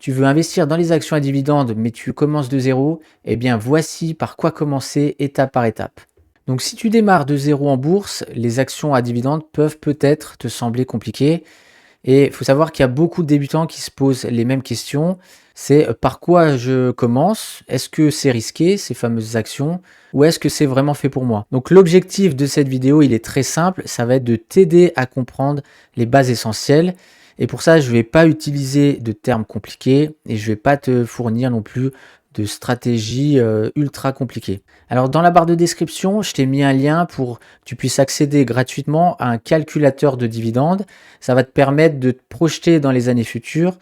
Tu veux investir dans les actions à dividendes, mais tu commences de zéro, eh bien voici par quoi commencer étape par étape. Donc si tu démarres de zéro en bourse, les actions à dividendes peuvent peut-être te sembler compliquées. Et il faut savoir qu'il y a beaucoup de débutants qui se posent les mêmes questions. C'est par quoi je commence? Est-ce que c'est risqué, ces fameuses actions? Ou est-ce que c'est vraiment fait pour moi? Donc l'objectif de cette vidéo, il est très simple. Ça va être de t'aider à comprendre les bases essentielles. Et pour ça, je ne vais pas utiliser de termes compliqués et je ne vais pas te fournir non plus de stratégies ultra compliquées. Alors dans la barre de description, je t'ai mis un lien pour que tu puisses accéder gratuitement à un calculateur de dividendes. Ça va te permettre de te projeter dans les années futures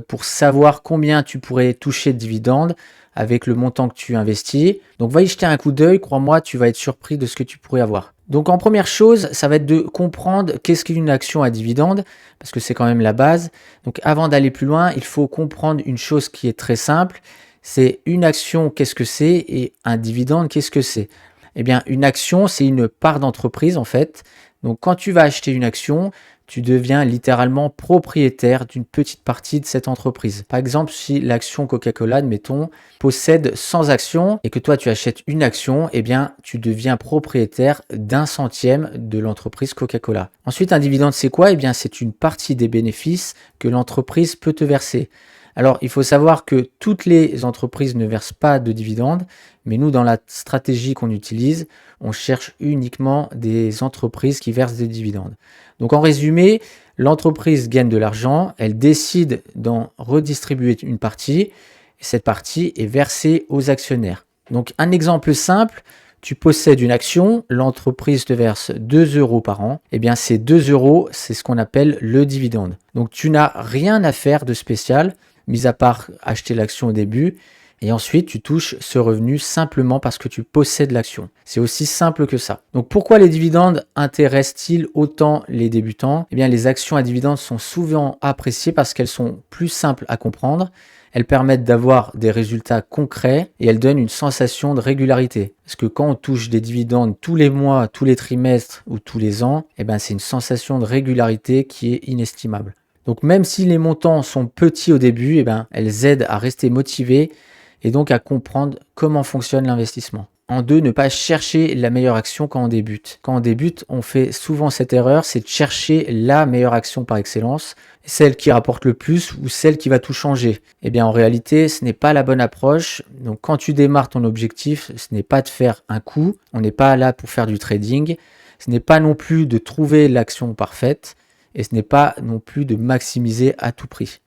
pour savoir combien tu pourrais toucher de dividendes avec le montant que tu investis. Donc va y jeter un coup d'œil, crois-moi, tu vas être surpris de ce que tu pourrais avoir. Donc en première chose, ça va être de comprendre qu'est-ce qu'une action à dividende, parce que c'est quand même la base. Donc avant d'aller plus loin, il faut comprendre une chose qui est très simple, c'est une action, qu'est-ce que c'est, et un dividende, qu'est-ce que c'est? Eh bien, une action, c'est une part d'entreprise en fait. Donc quand tu vas acheter une action, tu deviens littéralement propriétaire d'une petite partie de cette entreprise. Par exemple, si l'action Coca-Cola, admettons, possède 100 actions et que toi tu achètes une action, eh bien tu deviens propriétaire d'un centième de l'entreprise Coca-Cola. Ensuite, un dividende, c'est quoi? Eh bien c'est une partie des bénéfices que l'entreprise peut te verser. Alors, il faut savoir que toutes les entreprises ne versent pas de dividendes, mais nous, dans la stratégie qu'on utilise, on cherche uniquement des entreprises qui versent des dividendes. Donc, en résumé, l'entreprise gagne de l'argent, elle décide d'en redistribuer une partie, et cette partie est versée aux actionnaires. Donc, un exemple simple, tu possèdes une action, l'entreprise te verse 2 € par an, et bien ces 2 €, c'est ce qu'on appelle le dividende. Donc, tu n'as rien à faire de spécial, mis à part acheter l'action au début, et ensuite tu touches ce revenu simplement parce que tu possèdes l'action. C'est aussi simple que ça. Donc pourquoi les dividendes intéressent-ils autant les débutants? Eh bien les actions à dividendes sont souvent appréciées parce qu'elles sont plus simples à comprendre, elles permettent d'avoir des résultats concrets et elles donnent une sensation de régularité. Parce que quand on touche des dividendes tous les mois, tous les trimestres ou tous les ans, eh bien c'est une sensation de régularité qui est inestimable. Donc même si les montants sont petits au début, eh ben, elles aident à rester motivés et donc à comprendre comment fonctionne l'investissement. En deux, ne pas chercher la meilleure action quand on débute. Quand on débute, on fait souvent cette erreur, c'est de chercher la meilleure action par excellence, celle qui rapporte le plus ou celle qui va tout changer. Eh bien en réalité, ce n'est pas la bonne approche. Donc quand tu démarres ton objectif, ce n'est pas de faire un coup, on n'est pas là pour faire du trading, ce n'est pas non plus de trouver l'action parfaite, et ce n'est pas non plus de maximiser à tout prix.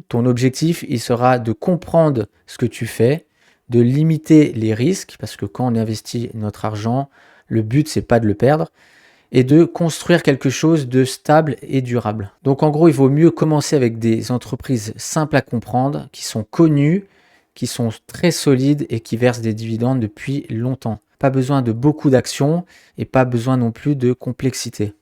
Ton objectif, il sera de comprendre ce que tu fais, de limiter les risques, parce que quand on investit notre argent, le but, c'est pas de le perdre, et de construire quelque chose de stable et durable. Donc en gros, il vaut mieux commencer avec des entreprises simples à comprendre, qui sont connues, qui sont très solides et qui versent des dividendes depuis longtemps. Pas besoin de beaucoup d'actions et pas besoin non plus de complexité.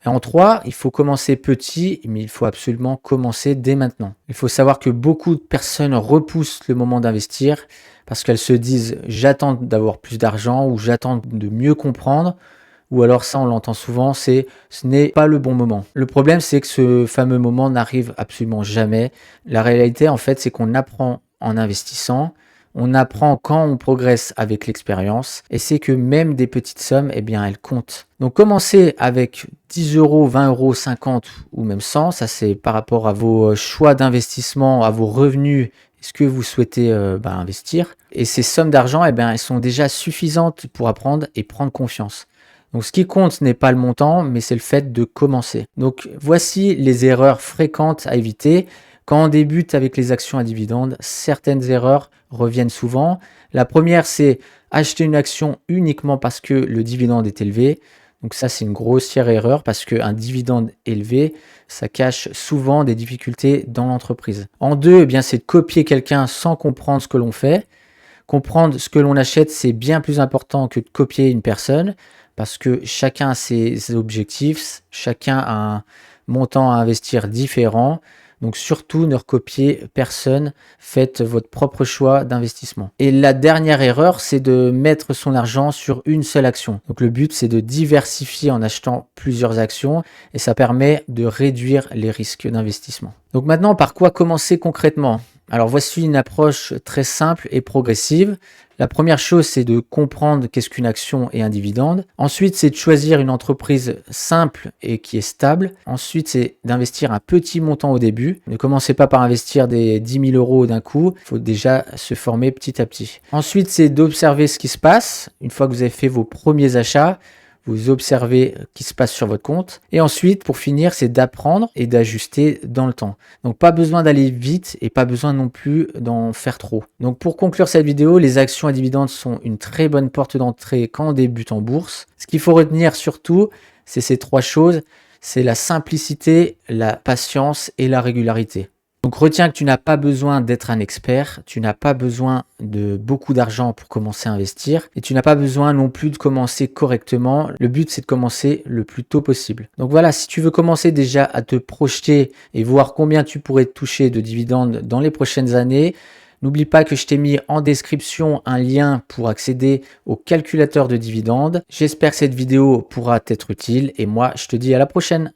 Et en 3, il faut commencer petit, mais il faut absolument commencer dès maintenant. Il faut savoir que beaucoup de personnes repoussent le moment d'investir parce qu'elles se disent « j'attends d'avoir plus d'argent » ou « j'attends de mieux comprendre » ou alors ça on l'entend souvent, c'est « ce n'est pas le bon moment ». Le problème c'est que ce fameux moment n'arrive absolument jamais. La réalité en fait c'est qu'on apprend en investissant. On apprend quand on progresse avec l'expérience et c'est que même des petites sommes, eh bien, elles comptent. Donc, commencez avec 10 €, 20 €, 50 ou même 100. Ça, c'est par rapport à vos choix d'investissement, à vos revenus, ce que vous souhaitez investir. Et ces sommes d'argent, eh bien, elles sont déjà suffisantes pour apprendre et prendre confiance. Donc, ce qui compte, ce n'est pas le montant, mais c'est le fait de commencer. Donc, voici les erreurs fréquentes à éviter. Quand on débute avec les actions à dividendes, certaines erreurs reviennent souvent. La première, c'est acheter une action uniquement parce que le dividende est élevé. Donc ça, c'est une grossière erreur parce qu'un dividende élevé, ça cache souvent des difficultés dans l'entreprise. En deux, eh bien, c'est de copier quelqu'un sans comprendre ce que l'on fait. Comprendre ce que l'on achète, c'est bien plus important que de copier une personne parce que chacun a ses objectifs, chacun a un montant à investir différent. Donc surtout, ne recopiez personne, faites votre propre choix d'investissement. Et la dernière erreur, c'est de mettre son argent sur une seule action. Donc le but, c'est de diversifier en achetant plusieurs actions et ça permet de réduire les risques d'investissement. Donc maintenant, par quoi commencer concrètement? Alors voici une approche très simple et progressive. La première chose, c'est de comprendre qu'est-ce qu'une action et un dividende. Ensuite, c'est de choisir une entreprise simple et qui est stable. Ensuite, c'est d'investir un petit montant au début. Ne commencez pas par investir des 10 000 euros d'un coup. Il faut déjà se former petit à petit. Ensuite, c'est d'observer ce qui se passe. Une fois que vous avez fait vos premiers achats, vous observez ce qui se passe sur votre compte. Et ensuite, pour finir, c'est d'apprendre et d'ajuster dans le temps. Donc, pas besoin d'aller vite et pas besoin non plus d'en faire trop. Donc, pour conclure cette vidéo, les actions à dividendes sont une très bonne porte d'entrée quand on débute en bourse. Ce qu'il faut retenir surtout, c'est ces trois choses. C'est la simplicité, la patience et la régularité. Donc retiens que tu n'as pas besoin d'être un expert, tu n'as pas besoin de beaucoup d'argent pour commencer à investir et tu n'as pas besoin non plus de commencer correctement. Le but, c'est de commencer le plus tôt possible. Donc voilà, si tu veux commencer déjà à te projeter et voir combien tu pourrais toucher de dividendes dans les prochaines années, n'oublie pas que je t'ai mis en description un lien pour accéder au calculateur de dividendes. J'espère que cette vidéo pourra t'être utile et moi, je te dis à la prochaine.